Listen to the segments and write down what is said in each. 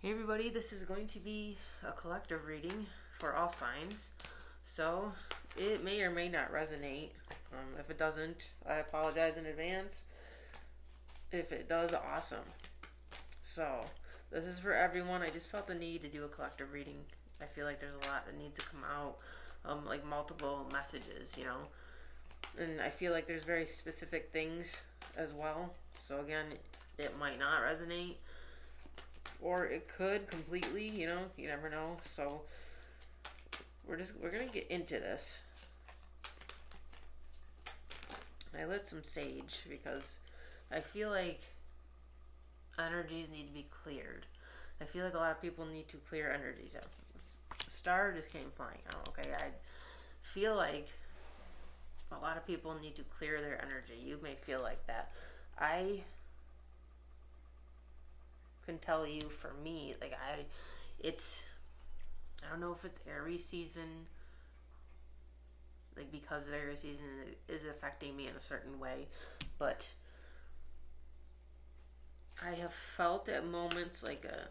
Hey everybody, this is going to be a collective reading for all signs. So, it may or may not resonate. If it doesn't, I apologize in advance. If it does, awesome. So, this is for everyone. I just felt the need to do a collective reading. I feel like there's a lot that needs to come out, like multiple messages, And I feel like there's very specific things as well. So, again, it might not resonate, or it could completely, you never know. So we're gonna get into this. I lit some sage because I feel like energies need to be cleared. I feel like a lot of people need to clear energies out. Star just came flying out. Okay, I feel like a lot of people need to clear their energy. You may feel like that. I can tell you, for me, like I don't know if it's Aries season, like because of Aries season is affecting me in a certain way, but I have felt at moments like a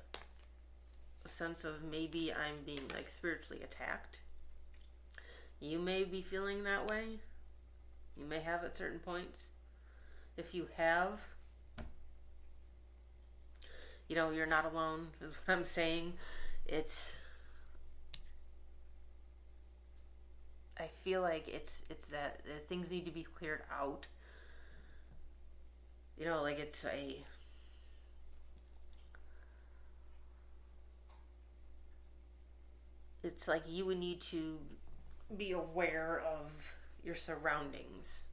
sense of maybe I'm being like spiritually attacked. You may be feeling that way. You may have at certain points. If you have, you're not alone, is what I'm saying. It's I feel like it's that things need to be cleared out. Like it's like you would need to be aware of your surroundings.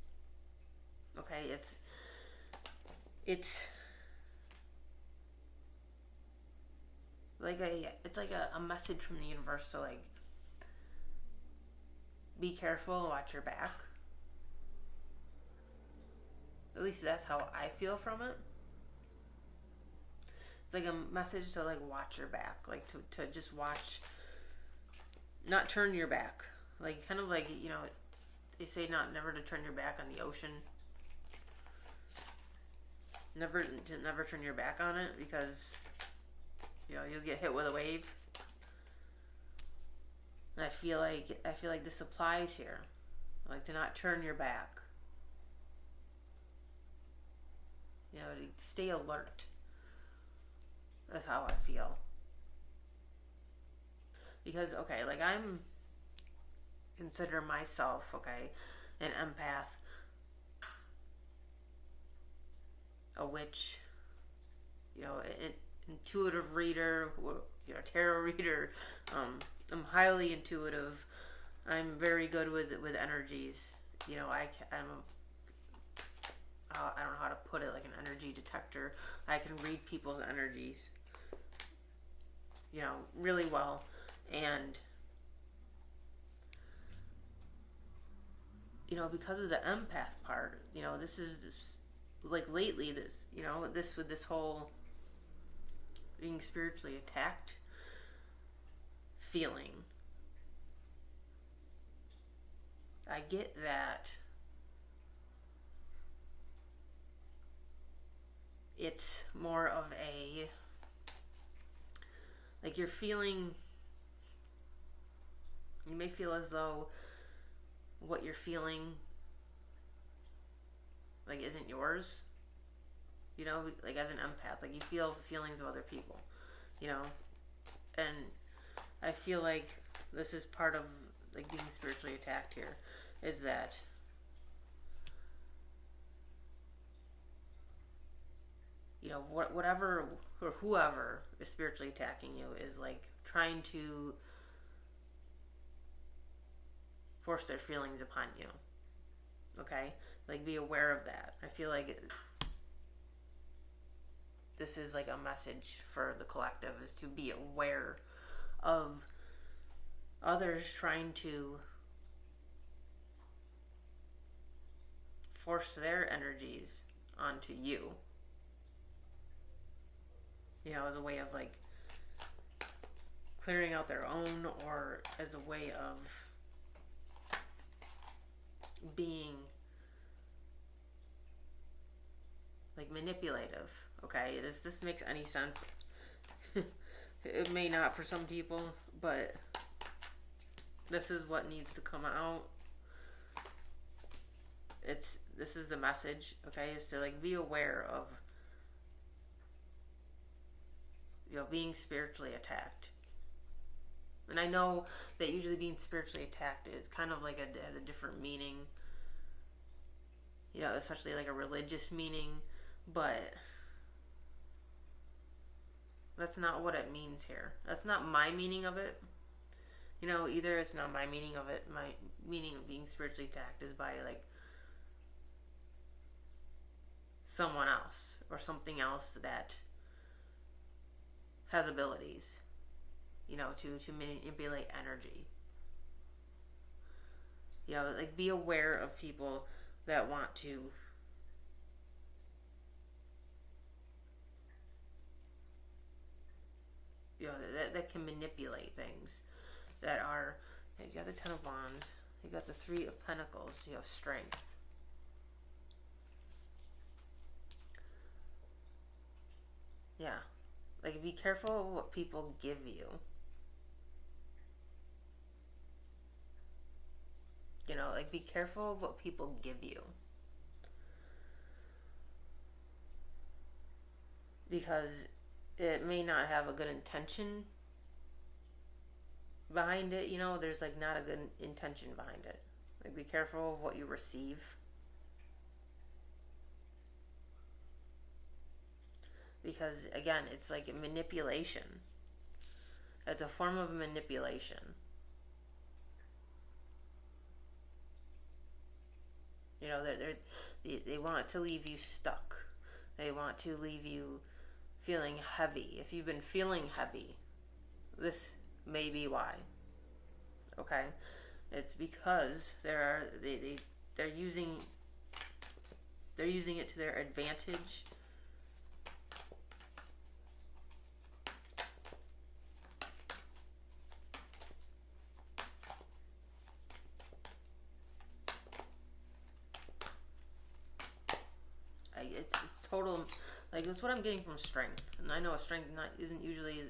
Okay, it's like a message from the universe to like be careful, watch your back. At least that's how I feel from it. It's like a message to like watch your back, like to just watch, not turn your back. Like kind of like, they say not never to turn your back on the ocean. Never turn your back on it, because you'll get hit with a wave. And I feel like this applies here. Like to not turn your back. To stay alert. That's how I feel. Because okay, like I'm consider myself, okay, an empath, a witch, an intuitive reader, tarot reader. I'm highly intuitive. I'm very good with energies. I don't know how to put it, like an energy detector. I can read people's energies, really well. And because of the empath part, this like lately, this with this whole being spiritually attacked feeling, I get that it's more of a, like you're feeling, you may feel as though what you're feeling like isn't yours, like as an empath, like you feel the feelings of other people, and I feel like this is part of like being spiritually attacked here, is that whatever or whoever is spiritually attacking you is like trying to force their feelings upon you. Okay, like be aware of that. I feel like this is like a message for the collective, is to be aware of others trying to force their energies onto you, as a way of like clearing out their own, or as a way of being like manipulative. Okay, if this makes any sense, It may not for some people, but this is what needs to come out. This is the message, okay? Is to like be aware of, you know, being spiritually attacked. And I know that usually being spiritually attacked is kind of like has a different meaning, you know, especially like a religious meaning, but that's not what it means here. That's not my meaning of it. You know, either it's not my meaning of it. My meaning of being spiritually attacked is by like someone else or something else that has abilities, you know, to manipulate energy. You know, like be aware of people that want to, you know, that can manipulate things that are, you got the Ten of Wands, you got the Three of Pentacles, you have strength. Yeah. Like, be careful of what people give you. You know, like, be careful of what people give you. Because it may not have a good intention behind it, you know, there's like not a good intention behind it. Like, be careful of what you receive. Because again, it's like a manipulation. It's a form of manipulation. You know, they want to leave you stuck. They want to leave you feeling heavy. If you've been feeling heavy, this may be why. Okay? It's because they're using it to their advantage. It's total, like, that's what I'm getting from strength. And I know a strength isn't usually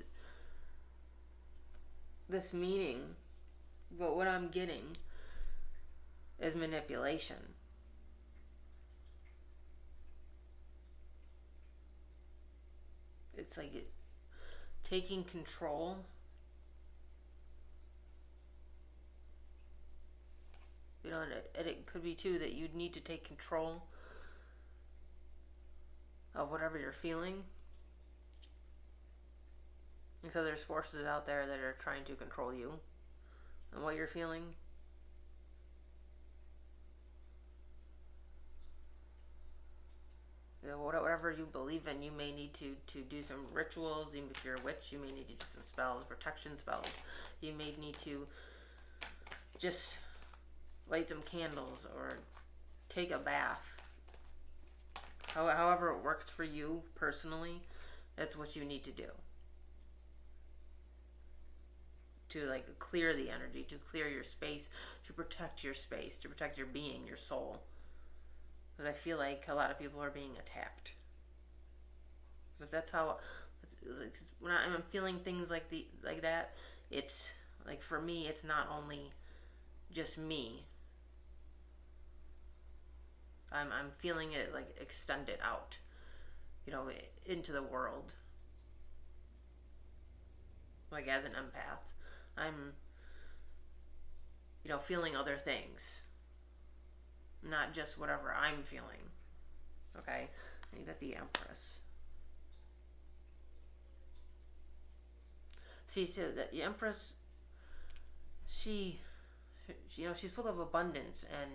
this meaning, but what I'm getting is manipulation. It's like taking control. You know, and it could be too that you'd need to take control of whatever you're feeling, because there's forces out there that are trying to control you and what you're feeling. You know, whatever you believe in, you may need to do some rituals. Even if you're a witch, you may need to do some spells, protection spells. You may need to just light some candles or take a bath. However it works for you personally, that's what you need to do. To like clear the energy, to clear your space, to protect your space, to protect your being, your soul. Because I feel like a lot of people are being attacked. Because if that's how, when I'm feeling things like that, it's like, for me, it's not only just me. I'm feeling it like extended out, you know, into the world. Like, as an empath, I'm, you know, feeling other things, not just whatever I'm feeling. Okay, and you got the Empress. See, so the Empress, she, you know, she's full of abundance and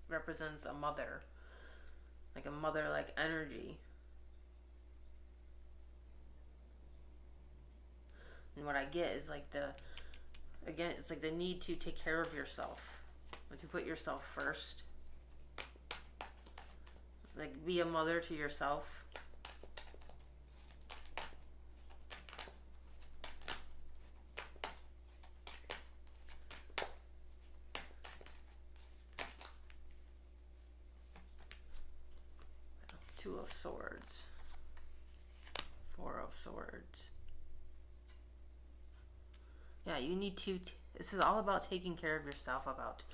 represents a mother, like a mother-like energy. And what I get is like it's like the need to take care of yourself, like to put yourself first, like be a mother to yourself. Two of Swords. Four of Swords. Yeah, you need to... This is all about taking care of yourself, about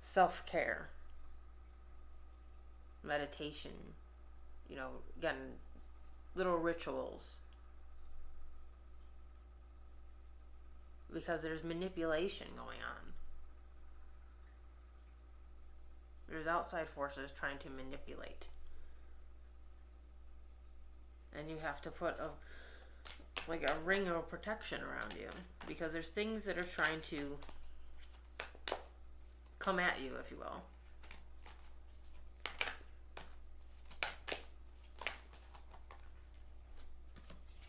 self-care, meditation, you know, again, little rituals. Because there's manipulation going on. There's outside forces trying to manipulate. And you have to put a ring of protection around you. Because there's things that are trying to come at you, if you will.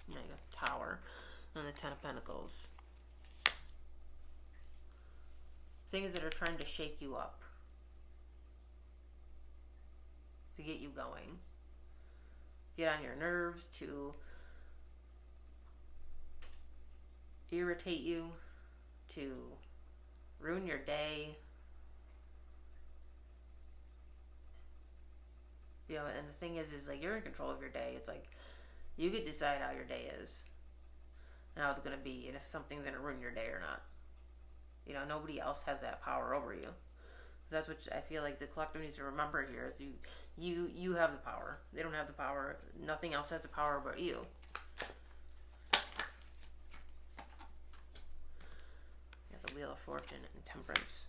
Yeah, you got Tower and the Ten of Pentacles. Things that are trying to shake you up. To get you going. Get on your nerves, to irritate you, to ruin your day. You know, and the thing is like, you're in control of your day. It's like, you could decide how your day is. And how it's going to be, and if something's going to ruin your day or not. You know, nobody else has that power over you. That's what I feel like the collective needs to remember here, is you have the power. They don't have the power. Nothing else has the power but you. You got the Wheel of Fortune and Temperance.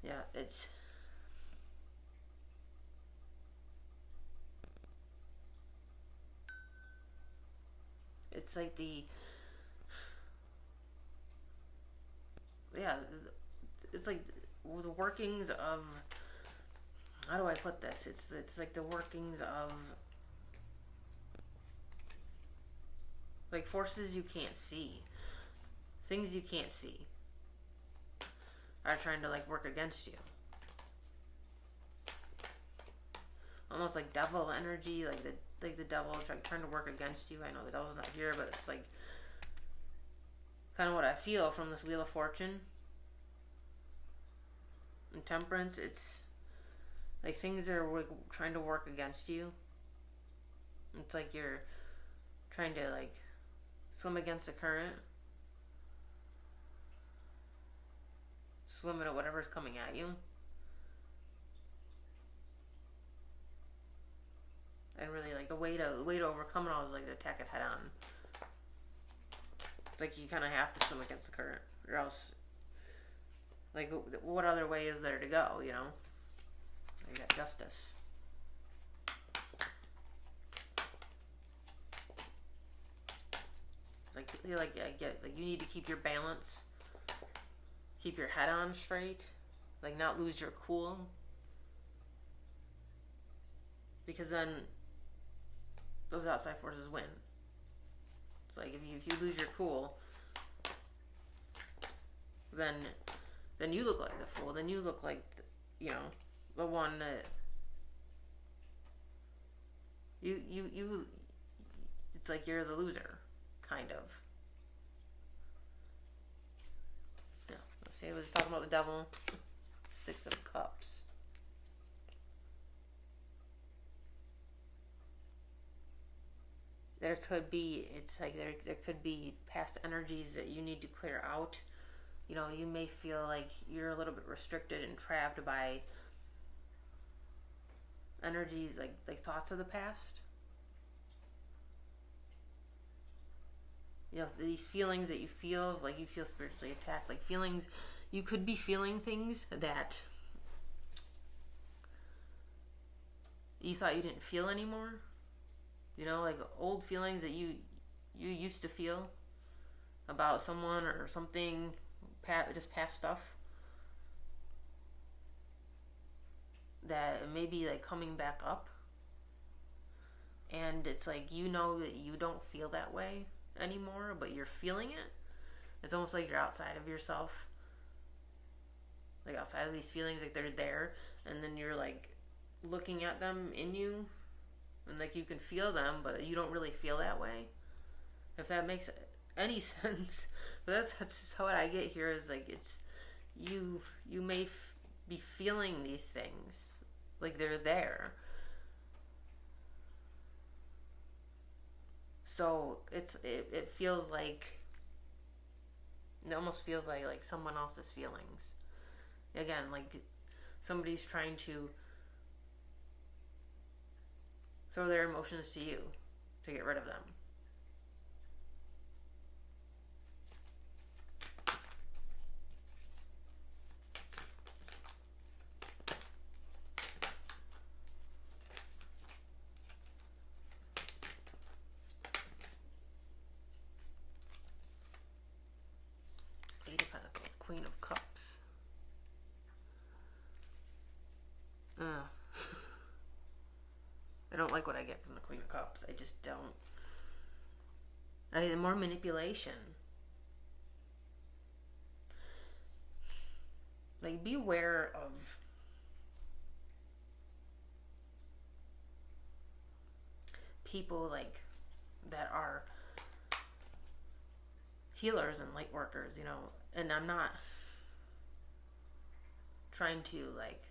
Yeah, it's like it's like the workings of, how do I put this? It's like the workings of like forces you can't see. Things you can't see are trying to like work against you. Almost like devil energy, like the devil is trying to work against you. I know the devil's not here, but it's like kind of what I feel from this Wheel of Fortune and Temperance. It's like things are like trying to work against you. It's like you're trying to like swim against the current, swimming at whatever's coming at you. And really, like, the way to overcome it all is like to attack it head on. It's like you kind of have to swim against the current, or else, like, what other way is there to go? You know, you got Justice. It's like you need to keep your balance, keep your head on straight, like not lose your cool, because then those outside forces win. It's like if you lose your cool, then you look like the fool. Then you look like, you know, the one that you it's like you're the loser, kind of. Yeah. Let's see. I was talking about the devil. Six of Cups. There could be, it's like there could be past energies that you need to clear out. You know, you may feel like you're a little bit restricted and trapped by energies, like thoughts of the past. You know, these feelings that you feel, like you feel spiritually attacked, like feelings, you could be feeling things that you thought you didn't feel anymore. You know, like old feelings that you used to feel about someone or something, just past stuff that may be like coming back up. And it's like, you know that you don't feel that way anymore, but you're feeling it. It's almost like you're outside of yourself. Like outside of these feelings, like they're there, and then you're like looking at them in you. And like you can feel them, but you don't really feel that way. If that makes any sense. But that's just what I get here is like it's you may be feeling these things like they're there. So it feels like it almost feels like someone else's feelings. Again, like somebody's trying to throw their emotions to you to get rid of them. Eight of Pentacles, Queen of Cups. I don't like what I get from the Queen of Cups. I just don't. More manipulation. Like, be aware of people like that are healers and light workers, you know. And I'm not trying to like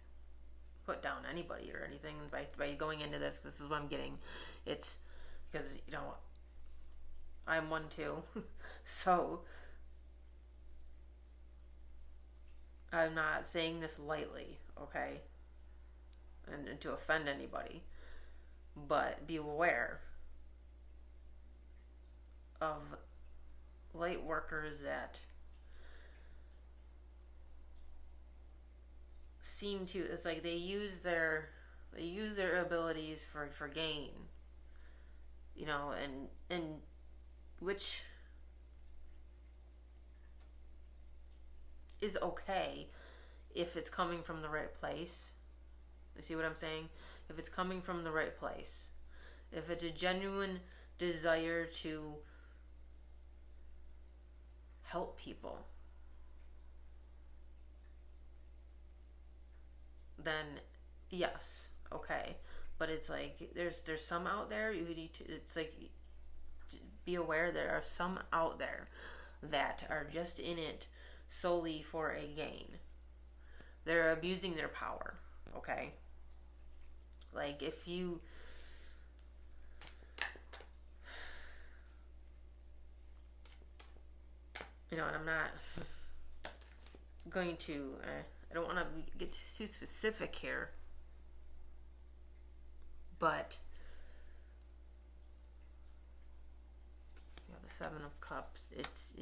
put down anybody or anything by going into this. This is what I'm getting. It's because, you know, I'm one too. So I'm not saying this lightly, okay? And to offend anybody. But be aware of light workers that seem to, it's like they use their abilities for gain, you know, and which is okay if it's coming from the right place. You see what I'm saying? If it's coming from the right place, if it's a genuine desire to help people, then yes, okay. But it's like there's some out there you need to. It's like, be aware there are some out there that are just in it solely for a gain. They're abusing their power, okay? Like, if you know, and I'm not going to, I don't want to get too specific here, but you know, the Seven of Cups, it's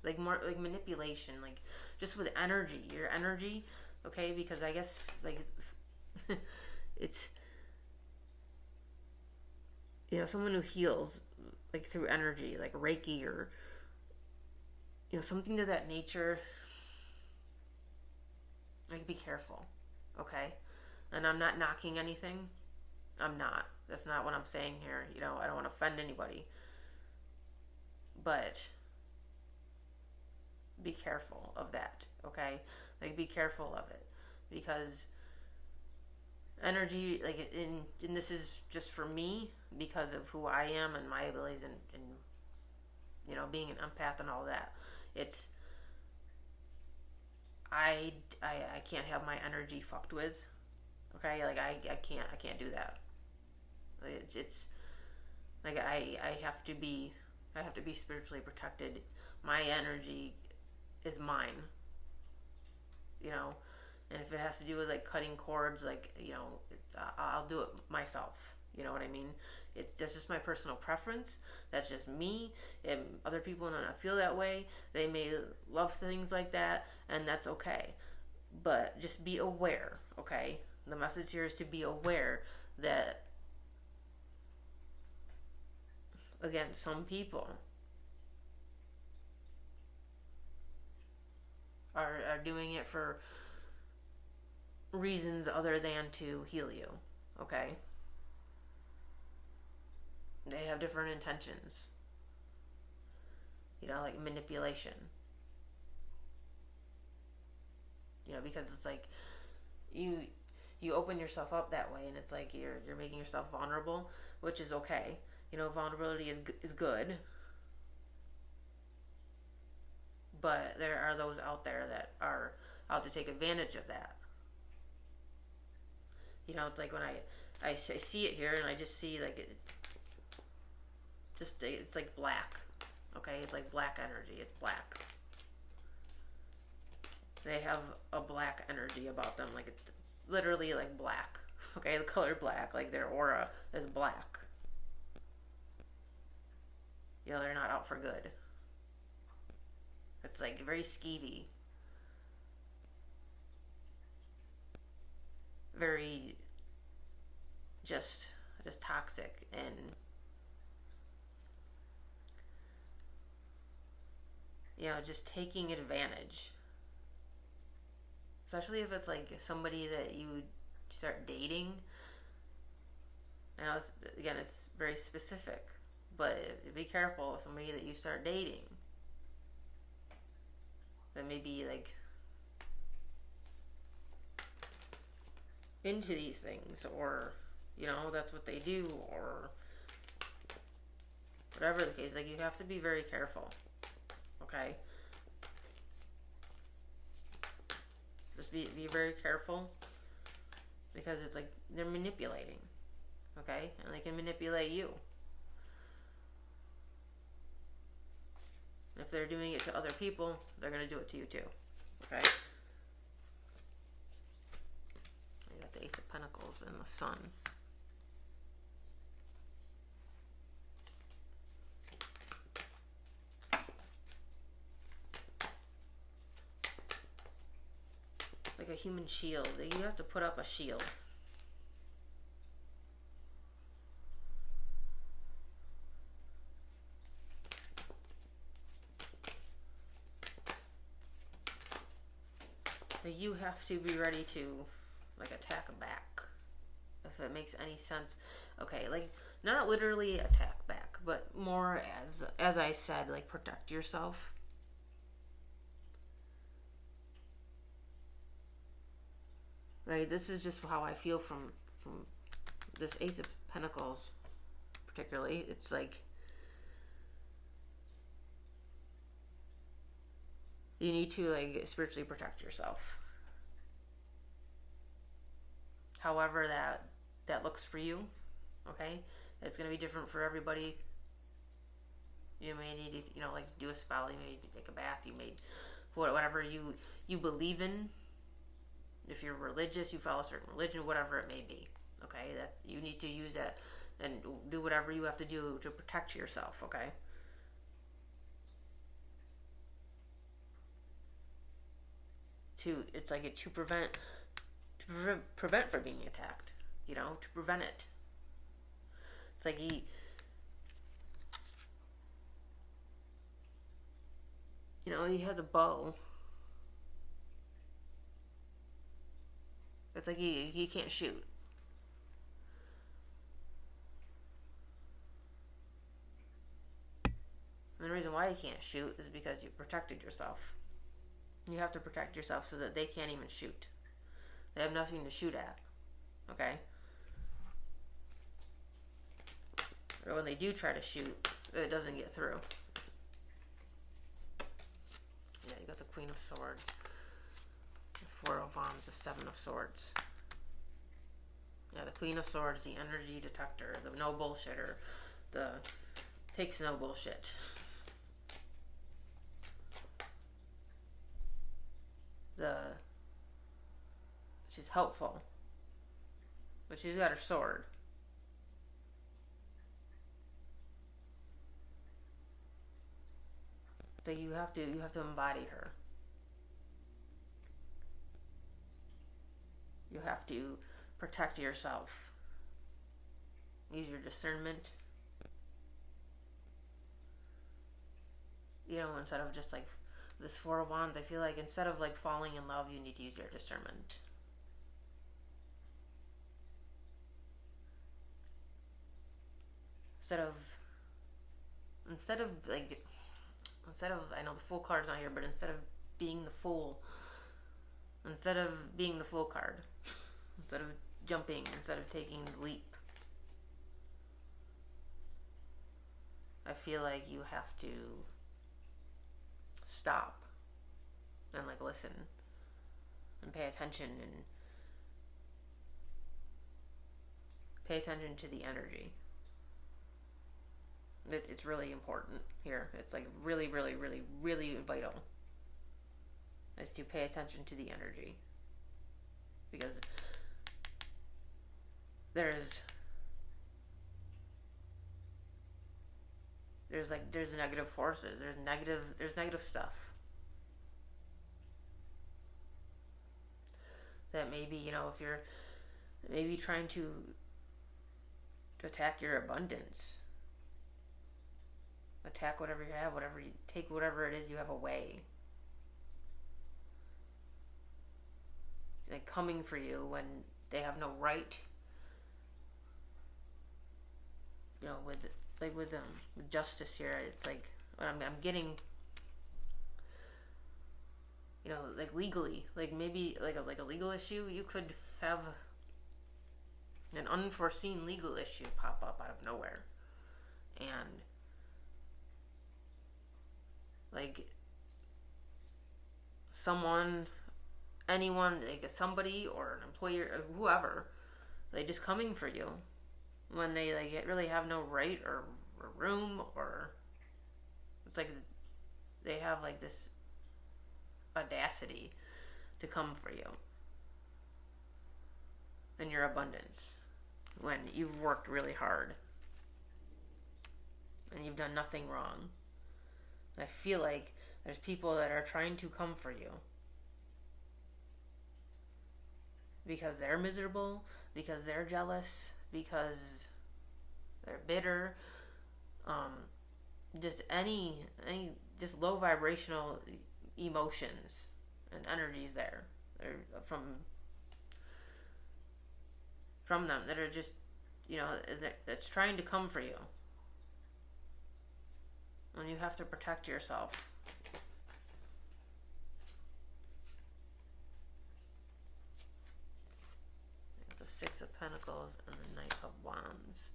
like more like manipulation, like just with energy, your energy, okay? Because I guess like it's, you know, someone who heals like through energy, like Reiki or, you know, something to that nature. Like, be careful, okay? And I'm not knocking anything. I'm not. That's not what I'm saying here. You know, I don't want to offend anybody. But be careful of that, okay? Like, be careful of it. Because energy, like, and this is just for me because of who I am and my abilities and you know, being an empath and all that. It's, I can't have my energy fucked with. Okay, like I can't do that. It's like I have to be spiritually protected. My energy is mine. You know, and if it has to do with like cutting cords, like, you know, I'll do it myself. You know what I mean? That's just my personal preference. That's just me. And other people may not feel that way. They may love things like that, and that's okay. But just be aware, okay? The message here is to be aware that, again, some people are doing it for reasons other than to heal you, okay? They have different intentions. You know, like manipulation. You know, because it's like you open yourself up that way, and it's like you're making yourself vulnerable, which is okay. You know, vulnerability is good. but there are those out there that are out to take advantage of that. You know, it's like when I see it here and I just see like it's like black. Okay, it's like black energy. It's black. They have a black energy about them, like it's literally like black. Okay, the color black, like their aura is black. You know, they're not out for good. It's like very skeevy, very just toxic, and you know, just taking advantage. Especially if it's like somebody that you start dating. I know again, it's very specific, but be careful of somebody that you start dating that may be like into these things, or you know, that's what they do, or whatever the case. Like, you have to be very careful. Okay, just be very careful, because it's like they're manipulating. Okay, and they can manipulate you. If they're doing it to other people, they're going to do it to you too. Okay? You got the Ace of Pentacles and the Sun. Like a human shield. You have to put up a shield. You have to be ready to like attack back, if it makes any sense. Okay, like not literally attack back, but more as I said, like protect yourself. Like, this is just how I feel from this Ace of Pentacles particularly. It's like you need to like spiritually protect yourself. However that looks for you, okay? It's going to be different for everybody. You may need to, you know, like do a spell. You may need to take a bath. You may, whatever you believe in. If you're religious, you follow a certain religion, whatever it may be. Okay, that you need to use that and do whatever you have to do to protect yourself. Okay. It's like to prevent from being attacked. You know, to prevent it. It's like you know, he has a bow. It's like he can't shoot. And the reason why he can't shoot is because you protected yourself. You have to protect yourself so that they can't even shoot. They have nothing to shoot at. Okay? Or when they do try to shoot, it doesn't get through. Yeah, you got the Queen of Swords. The Four of Wands, the Seven of Swords. Yeah, the Queen of Swords, the energy detector, the no bullshitter, the takes no bullshit. She's helpful, but she's got her sword. So you have to embody her. You have to protect yourself. Use your discernment. You know, instead of just like this Four of Wands, I feel like instead of like falling in love, you need to use your discernment. Instead of I know the Fool card's not here, but instead of being the fool, instead of being the Fool card, instead of jumping, instead of taking the leap, I feel like you have to stop and like listen and pay attention to the energy. It's really important here. It's like really, really, really, really vital is to pay attention to the energy, because there's negative forces. There's negative stuff that maybe, if you're maybe trying to attack your abundance, attack whatever you have, take whatever it is you have away, like coming for you when they have no right. With justice here, it's like I'm getting, like legally, like maybe like a legal issue. You could have an unforeseen legal issue pop up out of nowhere, and like anyone, like somebody or an employer or whoever, they just coming for you when they like really have no right or room, or it's like they have like this audacity to come for you in your abundance when you've worked really hard and you've done nothing wrong. I feel like there's people that are trying to come for you because they're miserable, because they're jealous, because they're bitter, just any just low vibrational emotions and energies there from them that are just, that's trying to come for you, and you have to protect yourself. The Six of Pentacles and the Knight of Wands.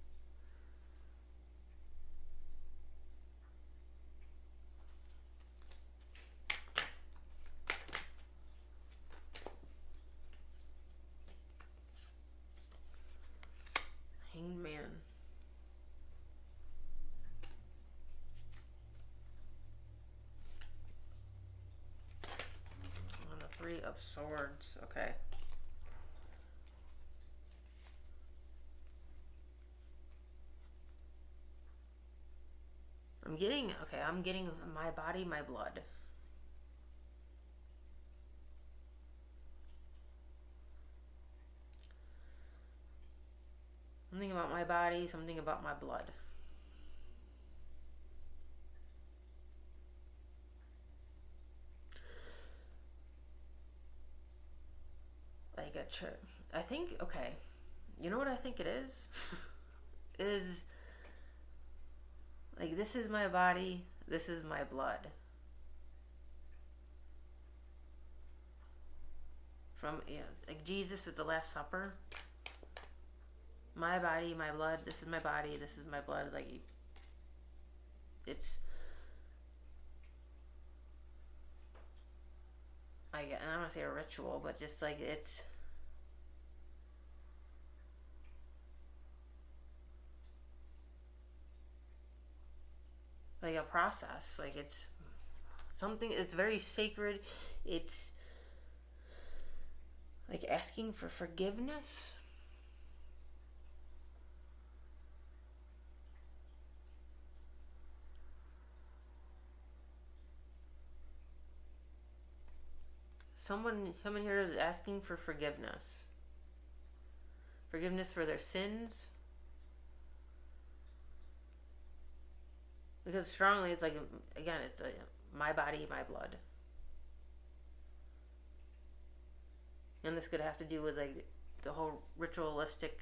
Hanged Man. And the Three of Swords. Okay. I'm getting my body, my blood. Something about my body, something about my blood. Like I think, okay, you know what I think it is? Is like, this is my body, this is my blood. From, like Jesus at the Last Supper. My body, my blood, this is my body, this is my blood. Like, it's, I don't want to say a ritual, but just like it's like a process. Like it's something, it's very sacred. It's like asking for forgiveness. Someone here is asking for forgiveness. Forgiveness for their sins. Because strongly, it's like, again, it's my body, my blood. And this could have to do with like the whole ritualistic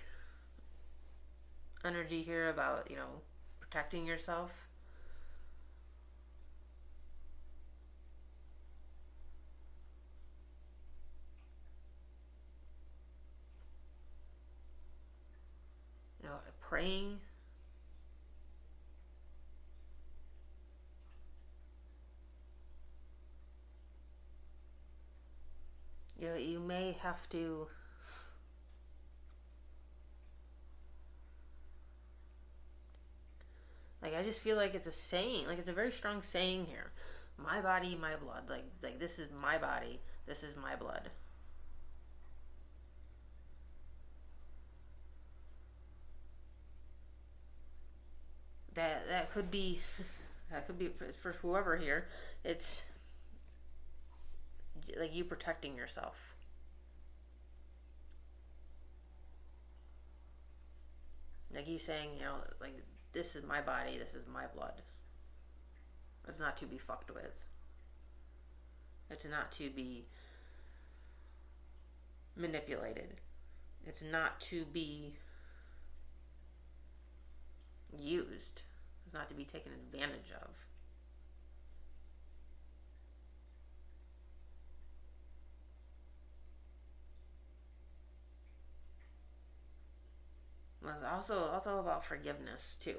energy here about, protecting yourself. Praying. I have to, like, I just feel like it's a saying, like it's a very strong saying here. My body, my blood. Like this is my body, this is my blood. That could be that could be for whoever here. It's like you protecting yourself. Like you saying, like this is my body, this is my blood. It's not to be fucked with. It's not to be manipulated. It's not to be used. It's not to be taken advantage of. Well, it's also about forgiveness too.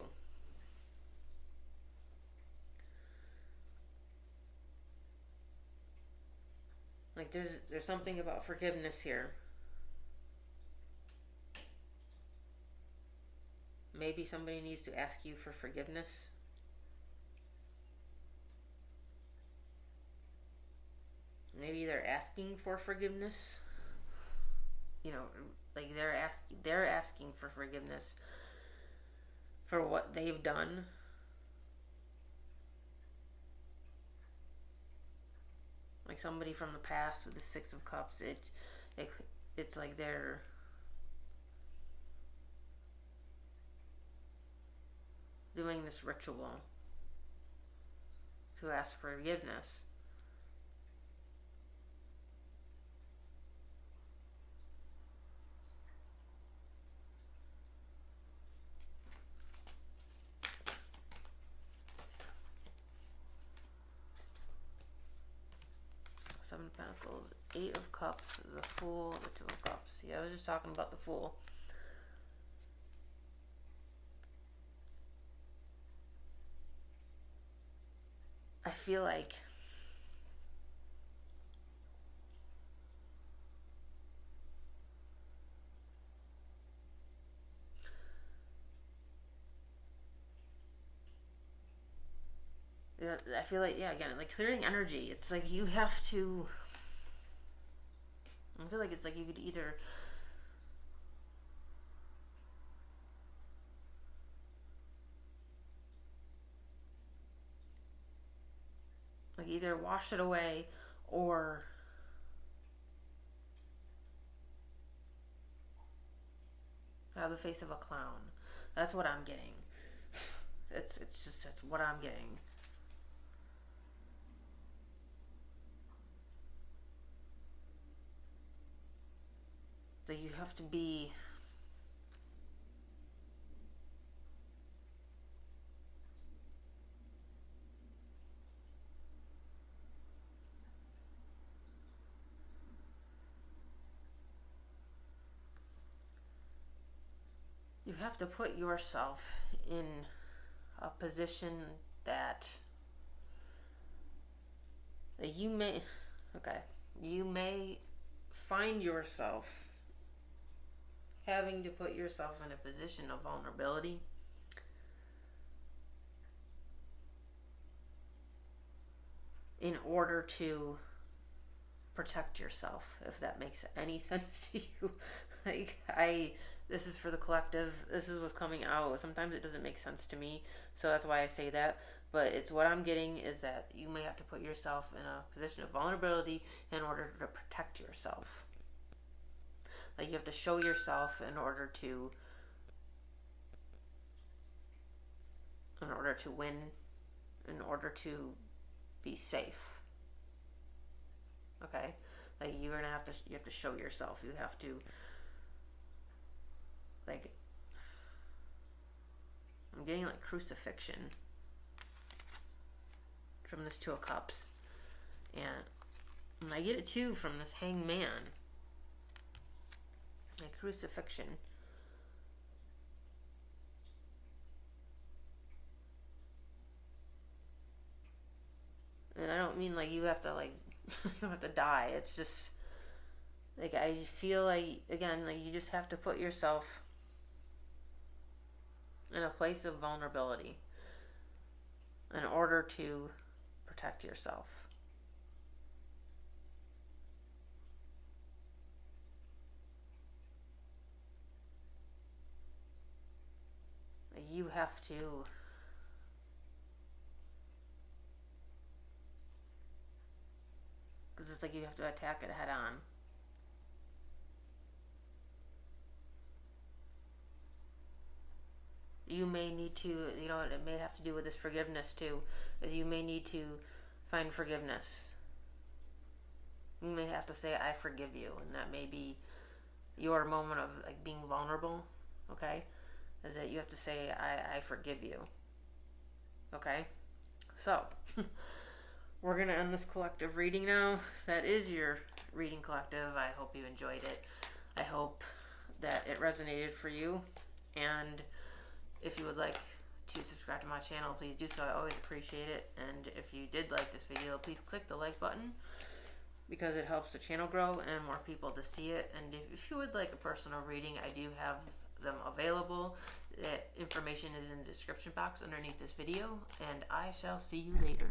Like there's something about forgiveness here. Maybe somebody needs to ask you for forgiveness. Maybe they're asking for forgiveness. Like they're asking for forgiveness for what they've done. Like somebody from the past with the Six of Cups, it's like they're doing this ritual to ask for forgiveness. Seven of Pentacles, Eight of Cups, the Fool, the Two of Cups. Yeah, I was just talking about the Fool. I feel like again, like clearing energy. It's like you have to. I feel like it's like you could either wash it away or have the face of a clown. That's what I'm getting. That's what I'm getting. That you have to be put yourself in a position that you may find yourself having to put yourself in a position of vulnerability in order to protect yourself, if that makes any sense to you. This is for the collective. This is what's coming out. Sometimes it doesn't make sense to me, so that's why I say that. But it's what I'm getting is that you may have to put yourself in a position of vulnerability in order to protect yourself. Like you have to show yourself in order to win, in order to be safe. Okay? Like you have to show yourself. You have to I'm getting like crucifixion from this Two of Cups. And I get it too from this Hanged Man. Like crucifixion. And I don't mean like you have to you don't have to die. It's just Like, I feel like, again, like, you just have to put yourself in a place of vulnerability in order to protect yourself. You have to, because it's like you have to attack it head on. You may need to, you know, it may have to do with this forgiveness too, is you may need to find forgiveness. You may have to say, I forgive you, and that may be your moment of like being vulnerable, okay? Is that you have to say, I forgive you. Okay? So, we're going to end this collective reading now. That is your reading collective. I hope you enjoyed it. I hope that it resonated for you. And if you would like to subscribe to my channel, please do so. I always appreciate it. And if you did like this video, please click the like button because it helps the channel grow and more people to see it. And if you would like a personal reading, I do have them available. That information is in the description box underneath this video, and I shall see you later.